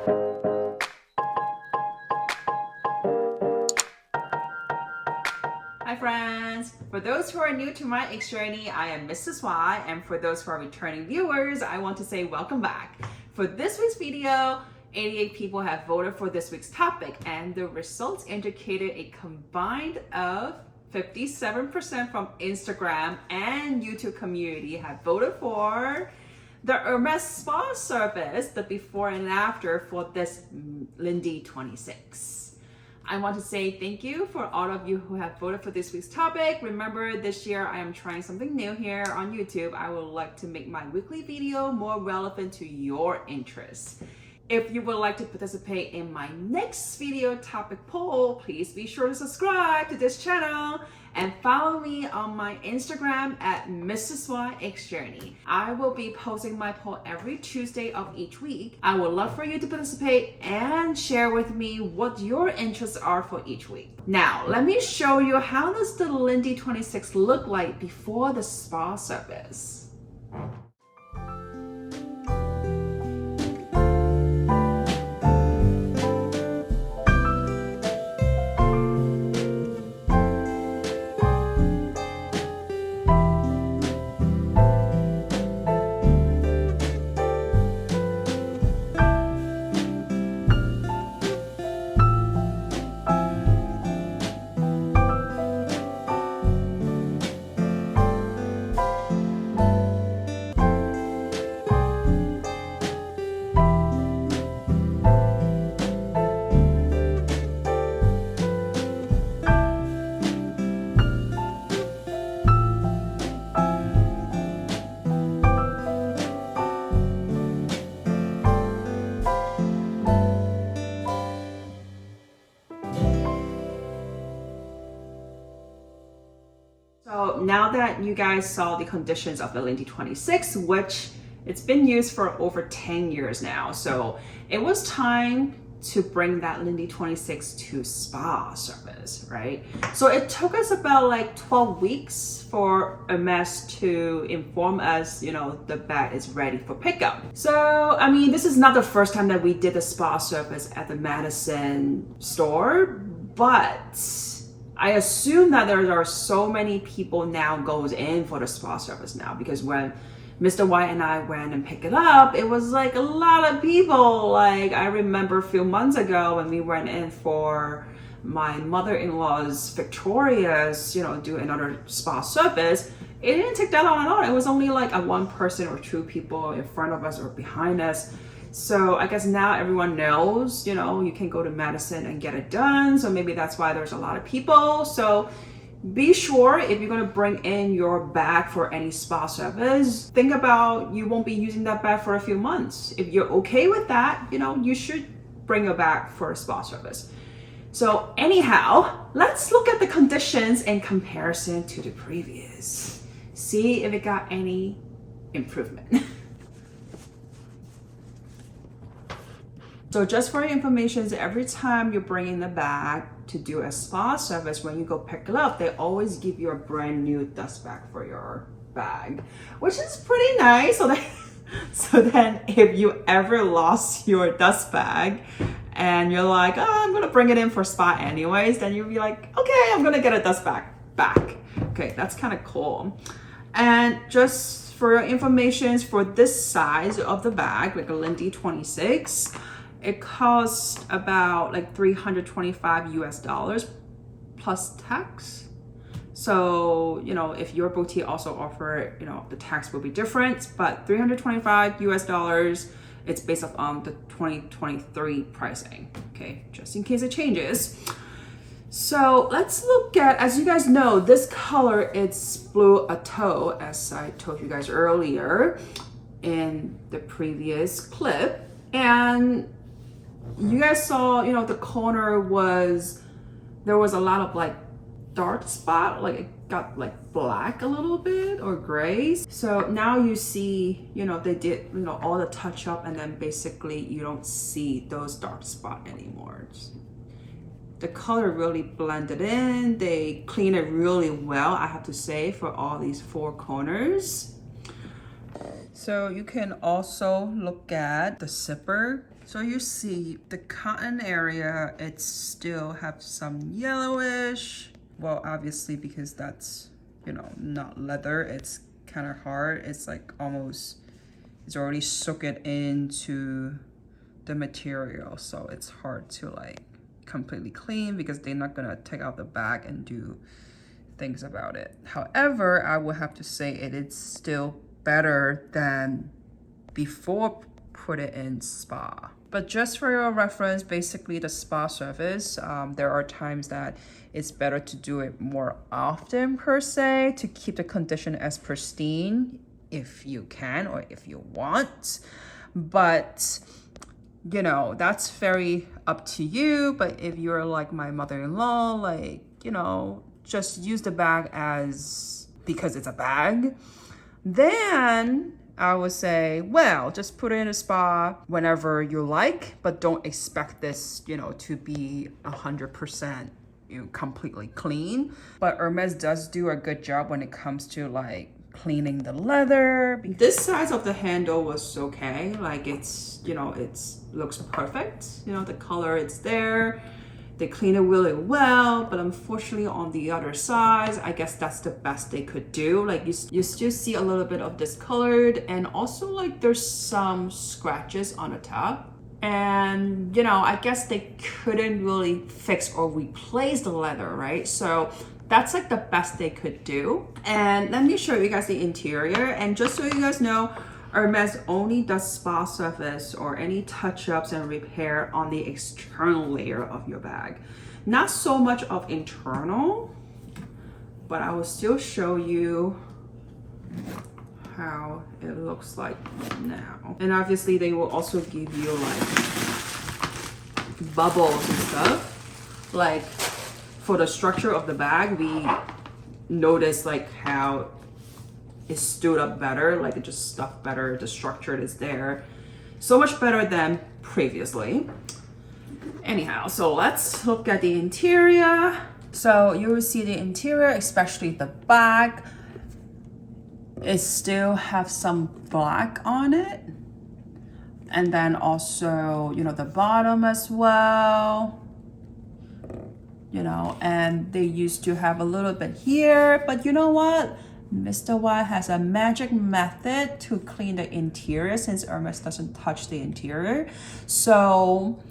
Hi friends! For those who are new to my X journey, I am Mrs. Y, and for those who are returning viewers, I want to say welcome back. For this week's video, 88 people have voted for this week's topic, and the results indicated a combined of 57% from Instagram and YouTube community have voted for the Hermes spa service, the before and after for this Lindy 26. I want to say thank you for all of you who have voted for this week's topic. Remember, this year I am trying something new here on YouTube. I would like to make my weekly video more relevant to your interests. If you would like to participate in my next video topic poll, please be sure to subscribe to this channel and follow me on my Instagram at Mrs.Y X Journey. I will be posting my poll every Tuesday of each week. I would love for you to participate and share with me what your interests are for each week. Now, let me show you how does the Lindy 26 look like before the spa service. So now that you guys saw the conditions of the Lindy 26, which it's been used for over 10 years now, so it was time to bring that Lindy 26 to spa service, right? So it took us about like 12 weeks for Hermes to inform us, you know, the bag is ready for pickup. So, I mean, this is not the first time that we did the spa service at the Madison store, but I assume that there are so many people now goes in for the spa service now, because when Mr. Y and I went and picked it up, it was like a lot of people. Like I remember a few months ago when we went in for my mother-in-law's Victoria's, you know, do another spa service. It didn't take that long at all. It was only like a one person or two people in front of us or behind us. So I guess now everyone knows, you know, you can go to Madison and get it done. So maybe that's why there's a lot of people. So be sure if you're going to bring in your bag for any spa service, think about you won't be using that bag for a few months. If you're okay with that, you know, you should bring your bag for a spa service. So anyhow, let's look at the conditions in comparison to the previous. See if it got any improvement. So just for your information, every time you're bringing the bag to do a spa service, when you go pick it up, they always give you a brand new dust bag for your bag, which is pretty nice. So then if you ever lost your dust bag and you're like, oh, I'm gonna bring it in for spa anyways, then you'll be like, okay, I'm gonna get a dust bag back. Okay, that's kind of cool. And just for your information, for this size of the bag, like a Lindy 26, it costs about like $325 US plus tax. So, you know, if your boutique also offer it, you know, the tax will be different, but $325 US, it's based on the 2023 pricing, okay? Just in case it changes. So let's look at, as you guys know, this color, it's blue Atto, as I told you guys earlier in the previous clip. And you guys saw, you know, the corner there was a lot of like dark spot, like it got like black a little bit or gray. So now you see, you know, they did, you know, all the touch up, and then basically you don't see those dark spot anymore. The color really blended in. They cleaned it really well, I have to say, for all these four corners. So you can also look at the zipper So you see the cotton area, it still have some yellowish. Well, obviously because that's, you know, not leather, it's kind of hard. It's like almost, it's already soaked into the material. So it's hard to like completely clean because they're not gonna take out the bag and do things about it. However, I would have to say it is still better than before put it in spa. But just for your reference, basically the spa service, there are times that it's better to do it more often per se to keep the condition as pristine if you can or if you want. But you know, that's very up to you. But if you're like my mother-in-law, like, you know, just use the bag as because it's a bag, then I would say, well, just put it in a spa whenever you like, but don't expect this, you know, to be 100%, you know, completely clean. But Hermes does do a good job when it comes to like cleaning the leather. This size of the handle was okay. Like it's, you know, it's looks perfect. You know, the color, it's there. They clean it really well, but unfortunately on the other side, I guess that's the best they could do. Like you still see a little bit of discolored, and also like there's some scratches on the top. And you know, I guess they couldn't really fix or replace the leather, right? So that's like the best they could do. And let me show you guys the interior. And just so you guys know, Hermes only does spa service or any touch-ups and repair on the external layer of your bag. Not so much of internal, but I will still show you how it looks like now. And obviously they will also give you like bubbles and stuff. Like for the structure of the bag, we noticed like how it stood up better, like it just stuck better, the structure is there. So much better than previously. Anyhow, so let's look at the interior. So you will see the interior, especially the back. It still have some black on it. And then also, you know, the bottom as well. You know, and they used to have a little bit here, but you know what? Mr. Y has a magic method to clean the interior since Hermes doesn't touch the interior. So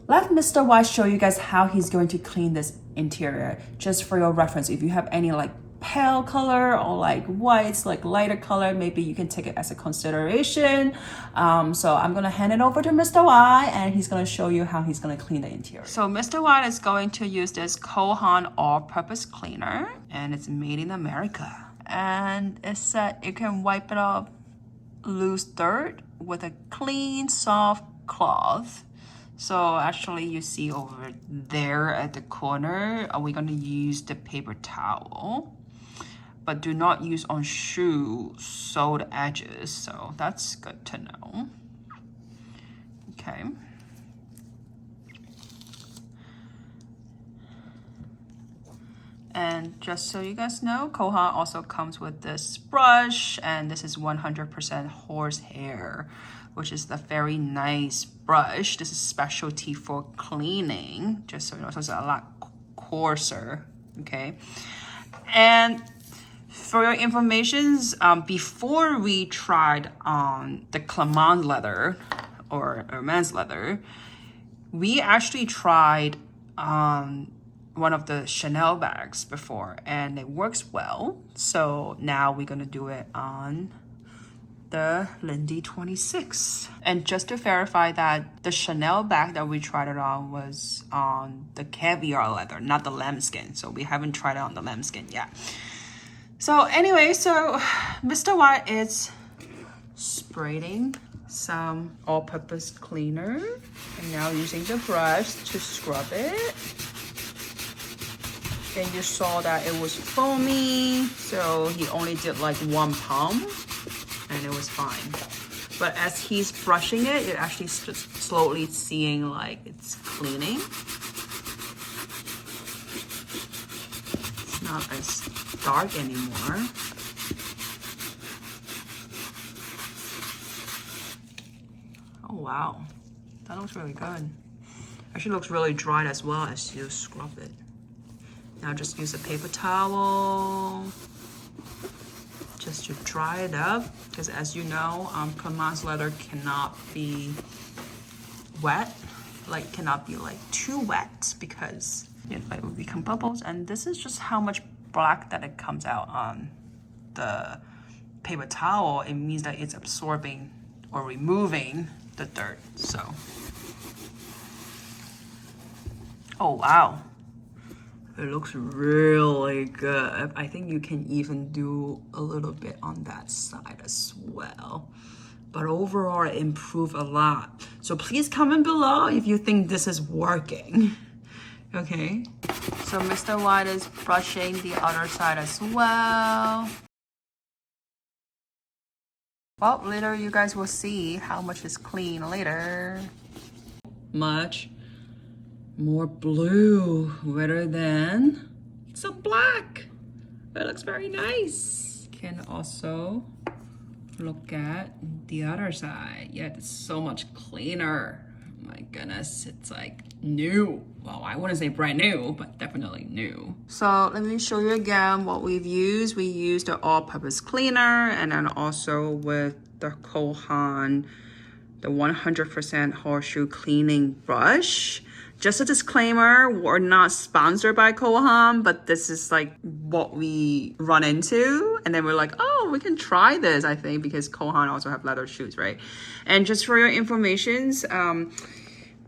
let Mr. Y show you guys how he's going to clean this interior. Just for your reference, if you have any like pale color or like whites, like lighter color, maybe you can take it as a consideration. So I'm gonna hand it over to Mr. Y and he's gonna show you how he's gonna clean the interior. So Mr. Y is going to use this Haan all-purpose cleaner, and it's made in America. And it said it can wipe it off loose dirt with a clean, soft cloth. So actually you see over there at the corner, we're gonna use the paper towel, but do not use on shoe soled edges. So that's good to know. Okay. And just so you guys know, Haan also comes with this brush, and this is 100% horsehair, which is the very nice brush. This is specialty for cleaning, just so you know, so it's a lot coarser, okay? And for your information, before we tried on the Clement leather or Hermes leather, we actually tried one of the Chanel bags before, and it works well. So now we're gonna do it on the Lindy 26. And just to verify that the Chanel bag that we tried it on was on the caviar leather, not the lambskin. So we haven't tried it on the lambskin yet. So anyway, so Mr. Y is spraying some all-purpose cleaner and now using the brush to scrub it. And you saw that it was foamy, so he only did like one pump and it was fine. But as he's brushing it, you're actually slowly seeing like it's cleaning. It's not as dark anymore. Oh wow, That looks really good. Actually looks really dry as well as you scrub it. Now just use a paper towel just to dry it up, because as you know, Hermes leather cannot be wet, like cannot be like too wet because it will become bubbles. And this is just how much black that it comes out on the paper towel. It means that it's absorbing or removing the dirt. So, oh wow, it looks really good. I think you can even do a little bit on that side as well. But overall, it improved a lot. So please comment below if you think this is working. Okay. So Mr. White is brushing the other side as well. Well, later you guys will see how much is clean later. Much more blue rather than some black. It looks very nice. Can also look at the other side. Yeah, it's so much cleaner. Oh my goodness, it's like new. Well, I wouldn't say brand new, but definitely new. So let me show you again what we've used. We used the all-purpose cleaner, and then also with the Haan, the 100% horseshoe cleaning brush. Just a disclaimer, we're not sponsored by Haan, but this is like what we run into. And then we're like, oh, we can try this, I think, because Haan also have leather shoes, right? And just for your informations,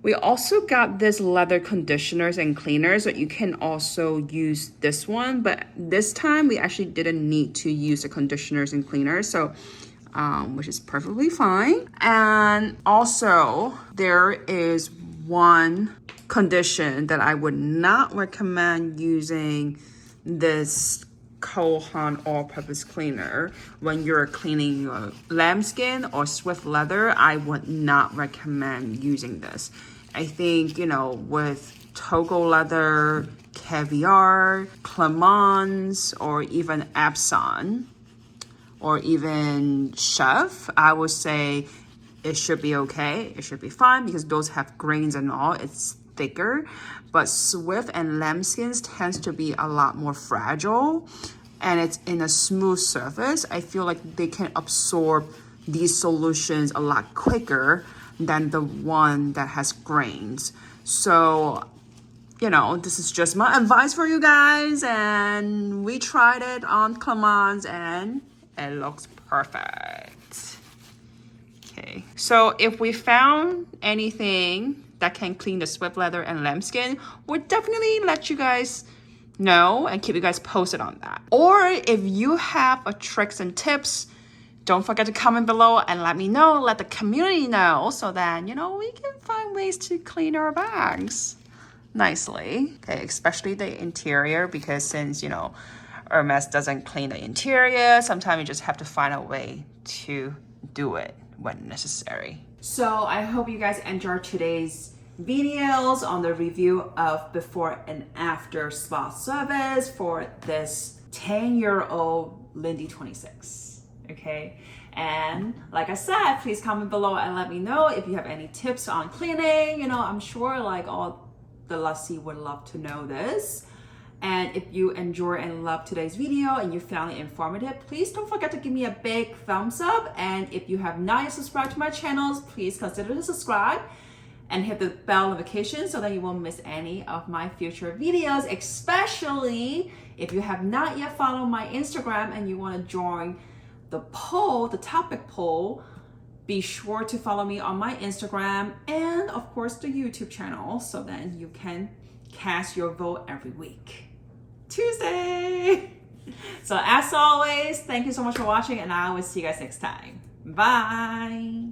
we also got this leather conditioners and cleaners, so you can also use this one. But this time we actually didn't need to use the conditioners and cleaners, so which is perfectly fine. And also there is one condition that I would not recommend using this Haan all-purpose cleaner when you're cleaning your lambskin or swift leather. I would not recommend using this. I think, you know, with Togo leather, caviar, Clemens, or even Epsom, or even Chef, I would say it should be okay. It should be fine because those have grains and all. It's thicker. But swift and lambskins tends to be a lot more fragile, and it's in a smooth surface. I feel like they can absorb these solutions a lot quicker than the one that has grains. So, you know, this is just my advice for you guys, and we tried it on Clemens and it looks perfect. Okay, so if we found anything that can clean the swift leather and lambskin, we'll definitely let you guys know and keep you guys posted on that. Or if you have tricks and tips, don't forget to comment below and let me know, let the community know, so that, you know, we can find ways to clean our bags nicely. Okay, especially the interior, because since, you know, Hermes doesn't clean the interior, sometimes you just have to find a way to do it when necessary. So I hope you guys enjoyed today's videos on the review of before and after spa service for this 10-year-old Lindy 26. Okay, and like I said, please comment below and let me know if you have any tips on cleaning. You know, I'm sure like all the lassie would love to know this. And if you enjoy and love today's video and you found it informative, please don't forget to give me a big thumbs up. And if you have not yet subscribed to my channels, please consider to subscribe and hit the bell notification so that you won't miss any of my future videos, especially if you have not yet followed my Instagram and you want to join the poll, the topic poll. Be sure to follow me on my Instagram and of course the YouTube channel, so then you can cast your vote every week. Tuesday. So as always, thank you so much for watching, and I will see you guys next time. Bye.